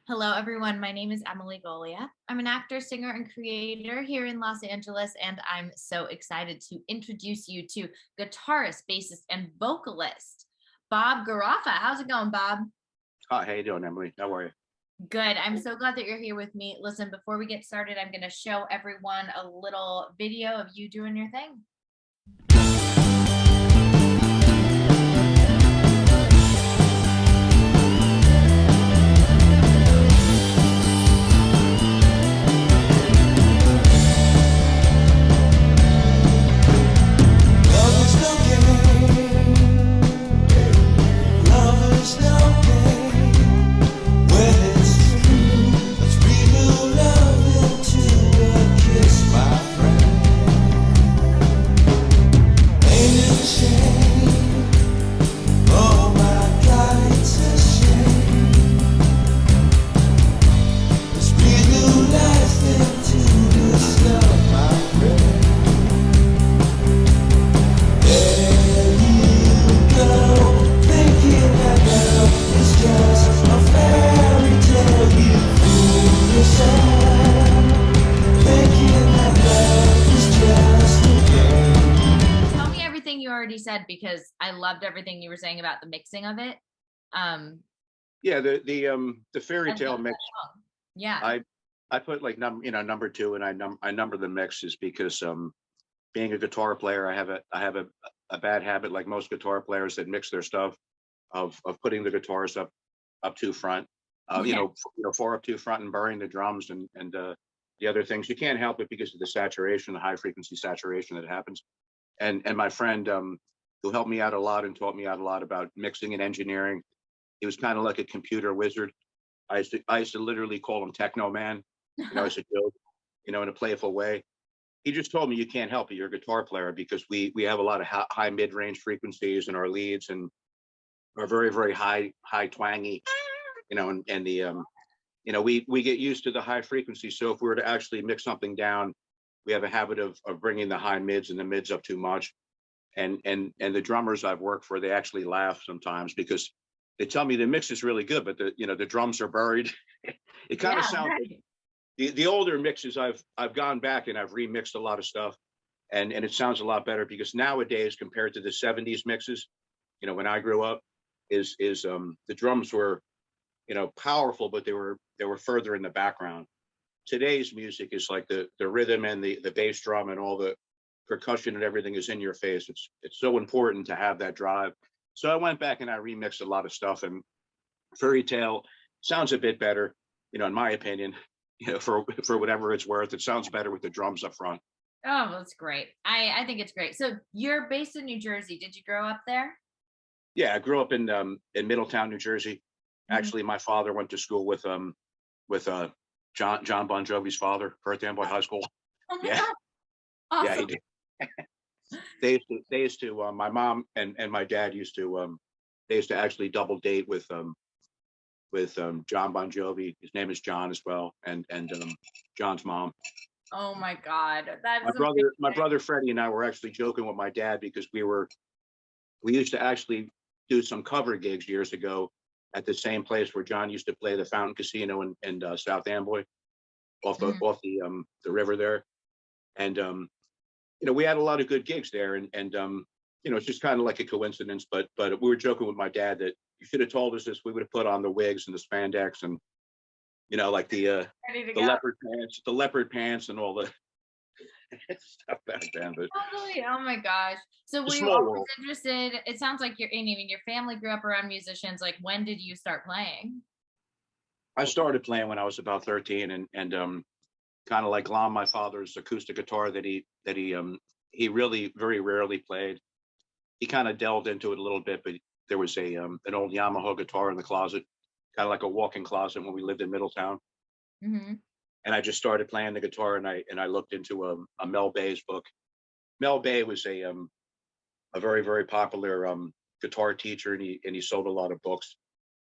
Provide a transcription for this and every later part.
Hello, everyone. My name is Emily Golia. I'm an actor, singer, and creator here in Los Angeles, and I'm so excited to introduce you to guitarist, bassist, and vocalist Bob GARAFFA. How's it going, Bob? Hi, how you doing, Emily? How are you? Good. I'm so glad that you're here with me. Listen, before we get started, I'm going to show everyone a little video of you doing your thing. Tell me everything you already said because I loved everything you were saying about the mixing of it. Yeah, the fairy I tale love mix. that song. Yeah. I put like number two, and I number the mixes because being a guitar player, I have a bad habit, like most guitar players that mix their stuff, of putting the guitars up too front, Yeah. far up too front and burying the drums and the other things. You can't help it because of the saturation, the high frequency saturation that happens. And my friend, who helped me out a lot and taught me out a lot about mixing and engineering, he was kind of like a computer wizard. I used to literally call him Techno Man, as a joke, in a playful way. He just told me you can't help it. You're a guitar player because we have a lot of high mid range frequencies in our leads and are very very high twangy, and the we get used to the high frequency. So if we were to actually mix something down, we have a habit of bringing the high mids and the mids up too much. And the drummers I've worked for, they actually laugh sometimes because they tell me the mix is really good, but the drums are buried. It kind of Yeah, sounds like right. the older mixes. I've gone back and I've remixed a lot of stuff, and it sounds a lot better because nowadays compared to the 70s mixes, when I grew up, is the drums were powerful, but they were further in the background. Today's music is like the rhythm and the bass drum and all the percussion and everything is in your face. It's so important to have that drive. So I went back and I remixed a lot of stuff, and Fairy Tale sounds a bit better, in my opinion. For whatever it's worth, it sounds better with the drums up front. Oh, that's great. I think it's great. So you're based in New Jersey. Did you grow up there? Yeah, I grew up in Middletown, New Jersey. Mhm. Actually, my father went to school with John Bon Jovi's father, Perth Amboy High School. Oh my Yeah, God. yeah, he Awesome. did. They used to my mom and my dad used to they used to actually double date with John Bon Jovi. His name is John as well, and John's mom. Oh my God. That My is brother, my amazing. brother Freddie and I were actually joking with my dad because we used to actually do some cover gigs years ago at the same place where John used to play, the Fountain Casino in South Amboy, off the Mhm. off the river there. And we had a lot of good gigs there, and it's just kind of like a coincidence. But we were joking with my dad that you should have told us this. We would have put on the wigs and the spandex and like Ready to the go. leopard pants and all the stuff back then. But Totally. Oh my gosh. So a were you small always world. interested? It sounds like I mean, your family grew up around musicians. Like, when did you start playing? I started playing when I was about 13, and kind of like Lon, my father's acoustic guitar that he really very rarely played. He kind of delved into it a little bit, but there was an old Yamaha guitar in the closet, kind of like a walk-in closet when we lived in Middletown. Hmm. And I just started playing the guitar, and I looked into a Mel Bay's book. Mel Bay was a very very popular guitar teacher, and he sold a lot of books.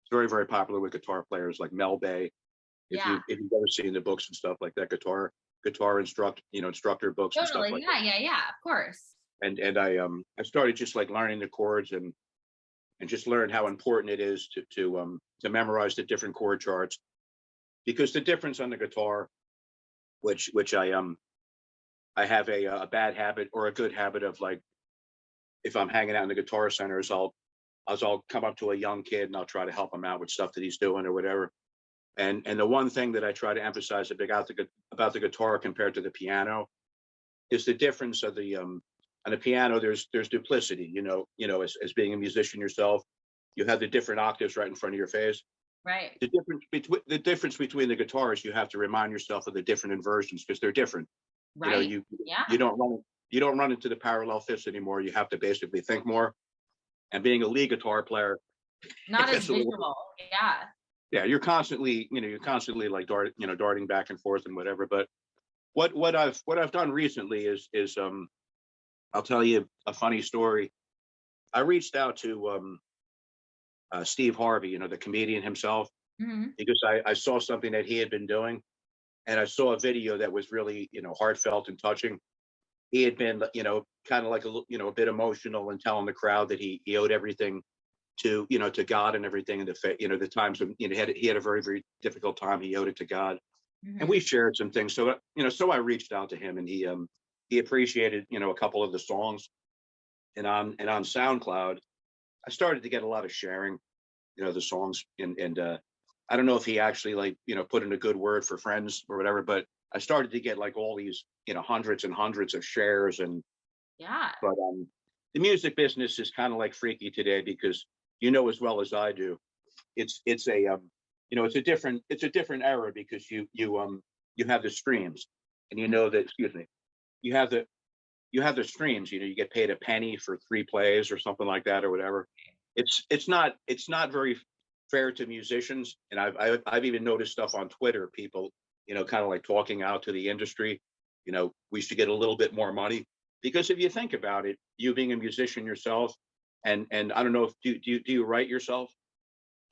It's very very popular with guitar players like Mel Bay. If Yeah, you if you've ever seen the books and stuff like that, guitar instructor books and stuff totally. like that. Yeah, yeah, yeah. Of course. And I started just like learning the chords and just learn how important it is to memorize the different chord charts. because the difference on the guitar, which I have a bad habit or a good habit of, like, if I'm hanging out in the guitar centers, I'll come up to a young kid and I'll try to help him out with stuff that he's doing or whatever. And the one thing that I try to emphasize about the guitar compared to the piano is the difference of the on the piano. There's duplicity, as being a musician yourself, you have the different octaves right in front of your face. Right. The difference between the guitars, you have to remind yourself of the different inversions because they're different. Right. You don't run into the parallel fifths anymore. You have to basically think more. And being a lead guitar player, not as visual. Yeah, you're constantly like darting back and forth and whatever. But what I've done recently is I'll tell you a funny story. I reached out to Steve Harvey, the comedian himself, because I saw something that he had been doing, and I saw a video that was really, heartfelt and touching. He had been, kind of like a bit emotional and telling the crowd that he owed everything to, to God and everything. And the times when, he had a very, very difficult time, he owed it to God. And we shared some things. So, so I reached out to him, and he appreciated, a couple of the songs. And on SoundCloud, I started to get a lot of sharing, the songs, and I don't know if he actually put in a good word for friends or whatever, but I started to get like all these, hundreds and hundreds of shares. And but the music business is kind of like freaky today because, as well as I do, it's a different era because you have the streams, and you have the streams, you get paid a penny for 3 plays or something like that or whatever. It's not very fair to musicians. And I've even noticed stuff on Twitter, people, kind of like talking out to the industry, we should get a little bit more money. Because if you think about it, you being a musician yourself, and I don't know if do you write yourself?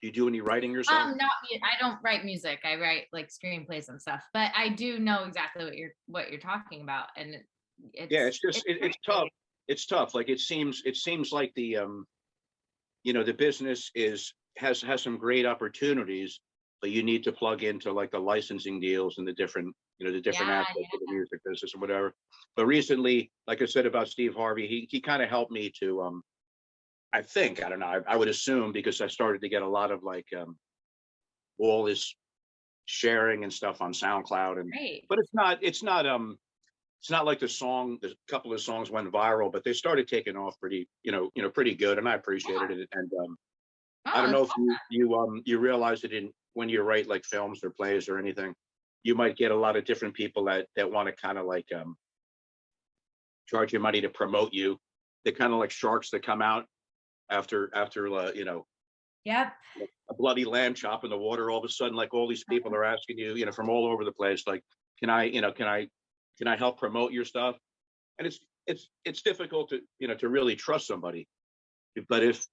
Do you do any writing yourself? I don't write music. I write like screenplays and stuff, but I do know exactly what you're talking about. And it's tough. It's tough. Like it seems like the the business has some great opportunities, but you need to plug into like the licensing deals and the different aspects of the music business or whatever. But recently, like I said about Steve Harvey, he kind of helped me to I think, I don't know, I would assume, because I started to get a lot of like all this sharing and stuff on SoundCloud, and but it's not like the couple of songs went viral, but they started taking off pretty good, and I appreciated it. And I don't know if you realize it when you write like films or plays or anything, you might get a lot of different people that want to kind of like charge you money to promote you. They're kind of like sharks that come out after Yep, a bloody lamb chop in the water. All of a sudden, like all these people are asking you, from all over the place, like, can I help promote your stuff? And it's difficult to really trust somebody. But if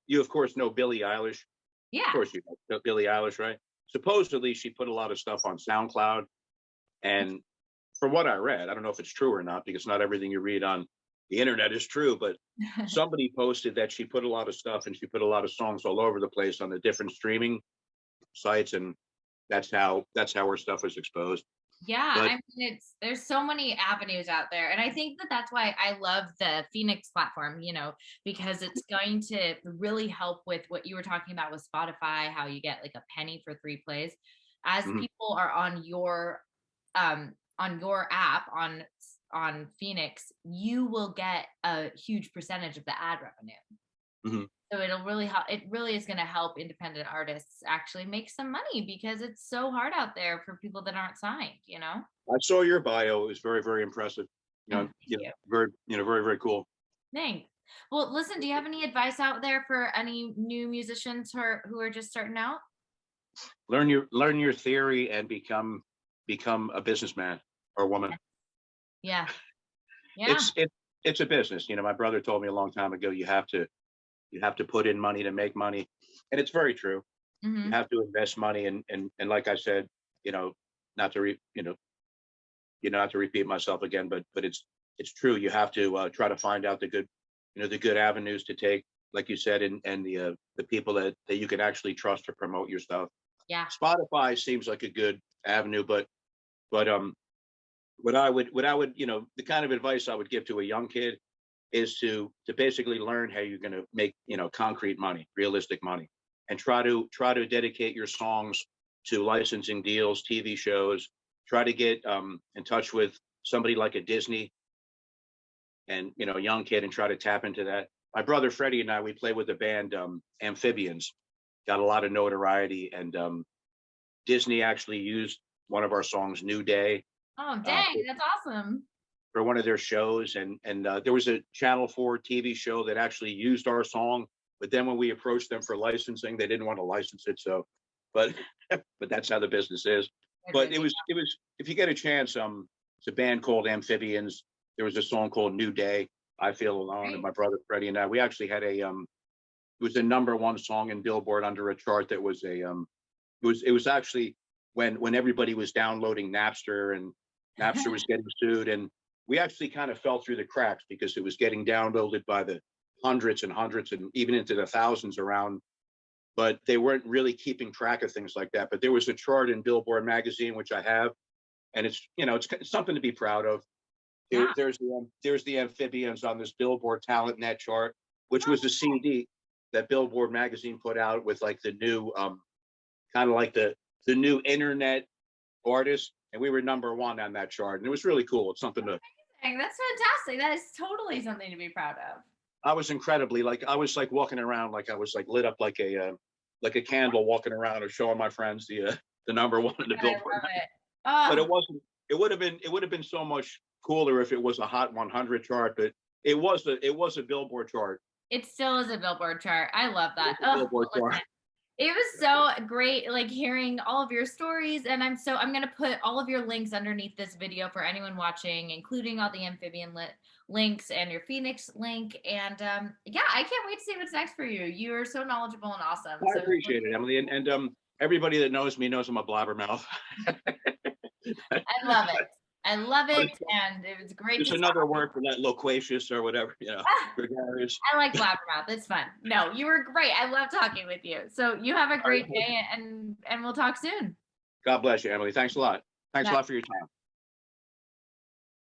you of course know Billie Eilish. Yeah. Of course you know Billie Eilish, right? Supposedly she put a lot of stuff on SoundCloud, and from what I read, I don't know if it's true or not, because not everything you read on the internet is true, but somebody posted that she put a lot of stuff, and she put a lot of songs all over the place on the different streaming sites, and that's how her stuff was exposed. Yeah, I mean, there's so many avenues out there, and I think that's why I love the Fenix platform, because it's going to really help with what you were talking about with Spotify, how you get like a penny for 3 plays. As people are on your app on Fenix, you will get a huge percentage of the ad revenue. So it'll really help. It really is going to help independent artists actually make some money, because it's so hard out there for people that aren't signed. I saw your bio; it was very, very impressive. Very, very, very cool. Thanks. Well, listen, do you have any advice out there for any new musicians who are just starting out? Learn your theory and become a businessman or woman. Yeah. It's a business. My brother told me a long time ago, you have to put in money to make money, and it's very true. You have to invest money, and like I said, not to repeat myself again, but it's true. You have to try to find out the good avenues to take, like you said, and the people that you can actually trust to promote your stuff. Yeah. Spotify seems like a good avenue, but what I would, the kind of advice I would give to a young kid is to basically learn how you're going to make, concrete money, realistic money, and try to dedicate your songs to licensing deals, TV shows. Try to get in touch with somebody like a Disney, and a young kid, and try to tap into that. My brother Freddie and I, we play with the band Amphibians, got a lot of notoriety, and Disney actually used one of our songs, "New Day," Oh, uh, dang, that's awesome. for one of their shows, and there was a Channel 4 TV show that actually used our song, but then when we approached them for licensing, they didn't want to license it. So, but but that's how the business is. But it was if you get a chance, it's a band called Amphibians. There was a song called "New Day." I Feel Alone, and Great. my brother Freddie and I, we actually had it was a #1 song in Billboard under a chart that was it was actually when everybody was downloading Napster, and Napster was getting sued, and we actually kind of fell through the cracks because it was getting downloaded by the hundreds and hundreds and even into the thousands around, but they weren't really keeping track of things like that. But there was a chart in Billboard magazine, which I have, and it's something to be proud of. Yeah. There's the Amphibians on this Billboard Talent Net chart, which was a CD that Billboard magazine put out with like the new kind of like the new internet artist, and we were #1 on that chart, and it was really cool. It's something to. Dang, that's fantastic. That is totally something to be proud of. I was incredibly, like, I was like walking around like I was like lit up like a candle, walking around and showing my friends the #1 in the I Billboard. love it. But Oh, it wasn't. It would have been so much cooler if it was a Hot 100 chart, but it was a Billboard chart. it still is a Billboard chart. I love It was that. a Oh, Billboard chart. it was so great, like hearing all of your stories. And I'm gonna put all of your links underneath this video for anyone watching, including all the amphibian links and your Phoenix link. And yeah, I can't wait to see what's next for you. You are so knowledgeable and awesome. I So appreciate it, Emily, and everybody that knows me knows I'm a blabbermouth. I love it. I love But it, and it was great There's to another talk. word for that, loquacious or whatever, Ah, gregarious. I like blabbermouth. It's fun. No, you were great. I love talking with you. So you have a All right. great day, and we'll talk soon. God bless you, Emily. Thanks a lot. Thanks a Bye. lot for your time.